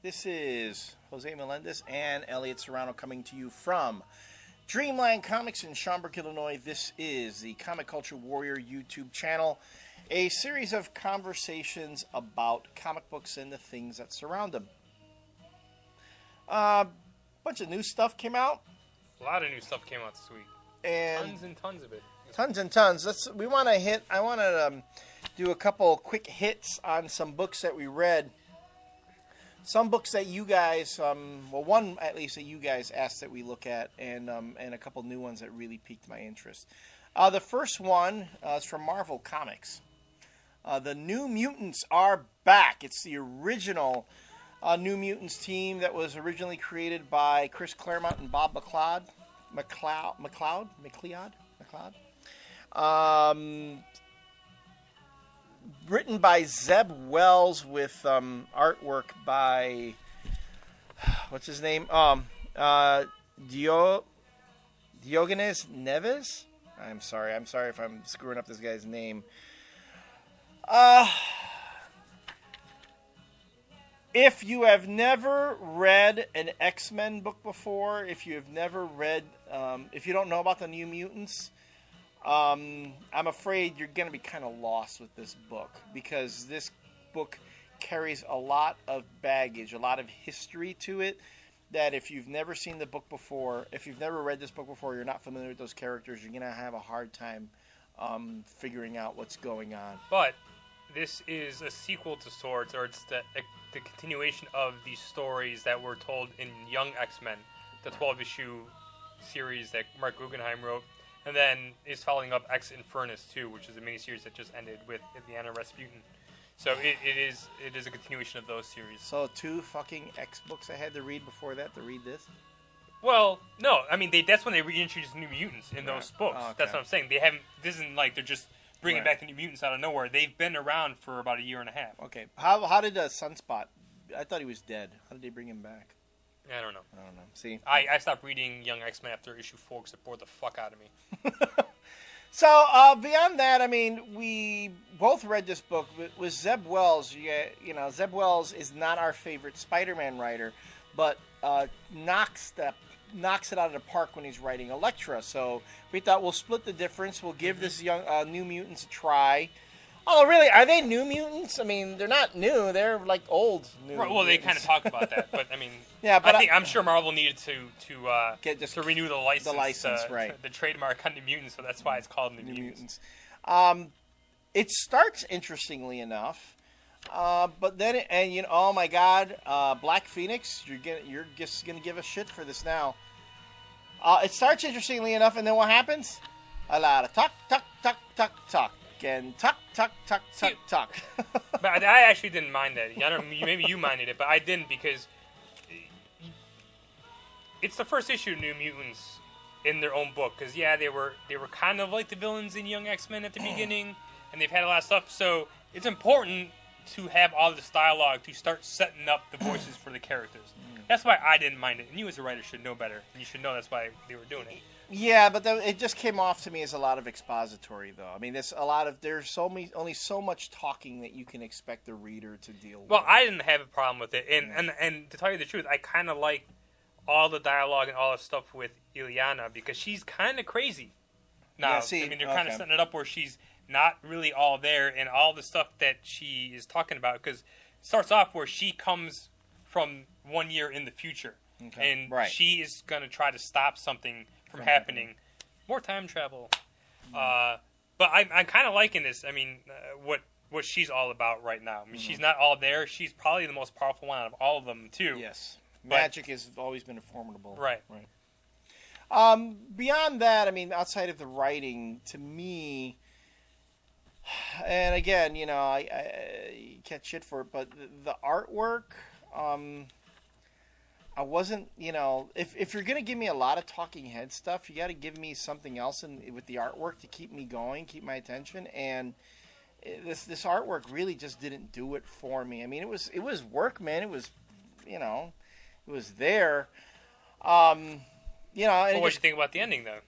This is Jose Melendez and Elliott Serrano coming to you from Dreamland Comics in Schaumburg, Illinois. This is the Comic Culture Warrior YouTube channel, a series of conversations about comic books and the things that surround them. Bunch of new stuff came out. A lot of new stuff came out this week. And tons and tons of it. Tons and tons. I want to do a couple quick hits on some books that we read. Some books that you guys, one at least that you guys asked that we look at, and a couple new ones that really piqued my interest. The first one is from Marvel Comics. The New Mutants are back. It's the original New Mutants team that was originally created by Chris Claremont and Bob McLeod. Written by Zeb Wells with artwork by what's his name? Diogenes Neves. I'm sorry if I'm screwing up this guy's name. If you have never read an X-Men book before, if you have never read, if you don't know about the New Mutants, I'm afraid you're going to be kind of lost with this book, because this book carries a lot of baggage, a lot of history to it, that if you've never seen the book before, if you've never read this book before, you're not familiar with those characters, you're going to have a hard time figuring out what's going on. But this is a sequel to sorts, or it's the continuation of these stories that were told in Young X-Men, the 12-issue series that Mark Guggenheim wrote, and then is following up X Infernus 2, which is a miniseries that just ended with Indiana Rasputin. So it is a continuation of those series. So 2 fucking X books I had to read before that to read this? Well, no, I mean that's when they reintroduced New Mutants in those books. Oh, okay. That's what I'm saying. They haven't. This isn't like they're just bringing back the New Mutants out of nowhere. They've been around for about a year and a half. Okay. How did Sunspot? I thought he was dead. How did they bring him back? I don't know. See, I stopped reading Young X-Men after issue 4 because it bored the fuck out of me. So beyond that, I mean, we both read this book with Zeb Wells. You know, Zeb Wells is not our favorite Spider-Man writer, but knocks it out of the park when he's writing Elektra. So we thought we'll split the difference. We'll give this young New Mutants a try. Oh, really? Are they New Mutants? I mean, they're not new. They're like old New Mutants. Well, they kind of talk about that, but I mean, yeah, but I'm sure Marvel needed to renew the license, right? The trademark on New Mutants, so that's why it's called New Mutants. It starts interestingly enough, but then oh my God, Black Phoenix, you're just gonna give a shit for this now. It starts interestingly enough, and then what happens? A lot of talk. And talk. But I actually didn't mind that. I don't. Maybe you minded it, but I didn't, because it's the first issue of New Mutants in their own book. Because they were kind of like the villains in Young X-Men at the beginning, and they've had a lot of stuff. So it's important to have all this dialogue to start setting up the voices for the characters. That's why I didn't mind it, and you as a writer should know better. And you should know that's why they were doing it. Yeah, but it just came off to me as a lot of expository, though. I mean, there's only so much talking that you can expect the reader to deal with. Well, I didn't have a problem with it, and to tell you the truth, I kind of like all the dialogue and all the stuff with Illyana, because she's kind of crazy. Now, yeah, see, I mean, they're kind of setting it up where she's not really all there, and all the stuff that she is talking about, because it starts off where she comes from 1 year in the future, and she is going to try to stop something from happening. More time travel. But I'm kind of liking this. I mean, what she's all about right now. I mean, she's not all there. She's probably the most powerful one out of all of them, too. Yes. Magic has always been formidable. Right. Beyond that, I mean, outside of the writing, to me, and again, I catch shit for it, but the artwork, I wasn't, if you're going to give me a lot of talking head stuff, you got to give me something else with the artwork to keep me going, keep my attention. And this artwork really just didn't do it for me. I mean, it was work, man. It was, it was there. And what did you think about the ending, though?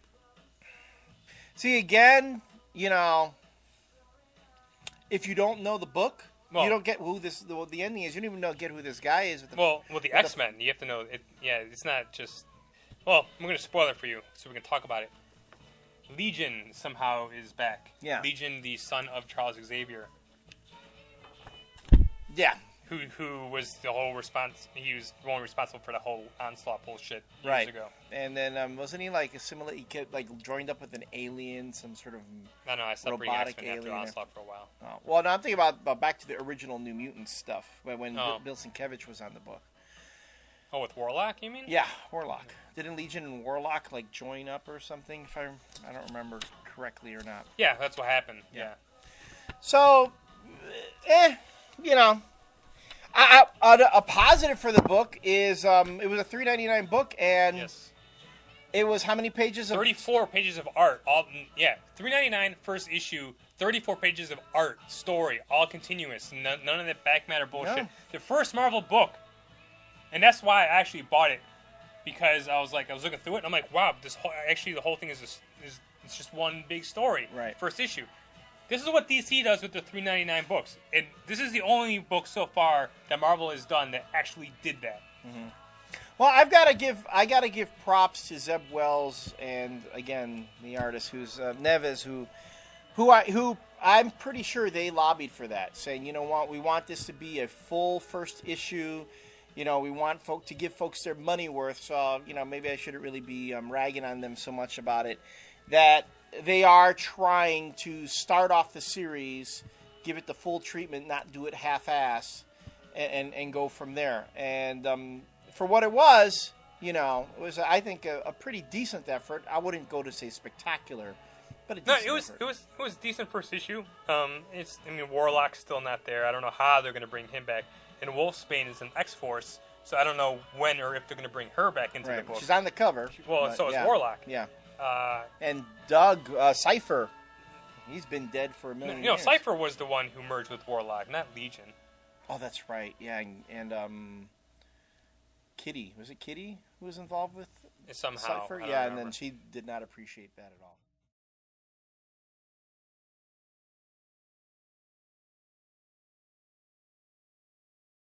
See, again, if you don't know the book, you don't get who the ending is. You don't even get who this guy is. With the X-Men, you have to know it. Yeah, it's not just. Well, I'm going to spoil it for you, so we can talk about it. Legion somehow is back. Yeah. Legion, the son of Charles Xavier. Yeah. Who was the whole response? He was the one responsible for the whole Onslaught bullshit years ago. And then wasn't he like he joined up with an alien, some sort of I know. I stopped reading X-Men after Onslaught for a while. Oh. Well, no, I'm thinking about back to the original New Mutants stuff when Bill Sienkiewicz was on the book. Oh, with Warlock, you mean? Yeah, Warlock. Didn't Legion and Warlock join up or something? If I don't remember correctly or not. Yeah, that's what happened. Yeah. So, you know. A positive for the book is it was a $3.99 book, and it was how many pages? 34 pages of art. $3.99 first issue, 34 pages of art, story, all continuous. None of that back matter bullshit. No. The first Marvel book, and that's why I actually bought it, because I was looking through it, and I'm like, wow, the whole thing is it's just one big story. Right. First issue. This is what DC does with the $3.99 books, and this is the only book so far that Marvel has done that actually did that. Mm-hmm. Well, I gotta give props to Zeb Wells and again the artist who's Neves, who I'm pretty sure they lobbied for that, saying, you know what, we want this to be a full first issue. You know, we want to give folks their money worth. So maybe I shouldn't really be ragging on them so much about it. That they are trying to start off the series, give it the full treatment, not do it half-ass, and go from there. And for what it was, it was, I think, a pretty decent effort. I wouldn't go to say spectacular, but a decent effort. It was decent first issue. Warlock's still not there. I don't know how they're going to bring him back. And Wolfsbane is an X-Force, so I don't know when or if they're going to bring her back into the book. She's on the cover. Well, so is Warlock. Yeah. And Doug Cypher, he's been dead for a million years. Cypher was the one who merged with Warlock, not Legion. Oh, that's right. Yeah, and Kitty, was it Kitty who was involved with somehow? Cypher? Yeah, and then she did not appreciate that at all.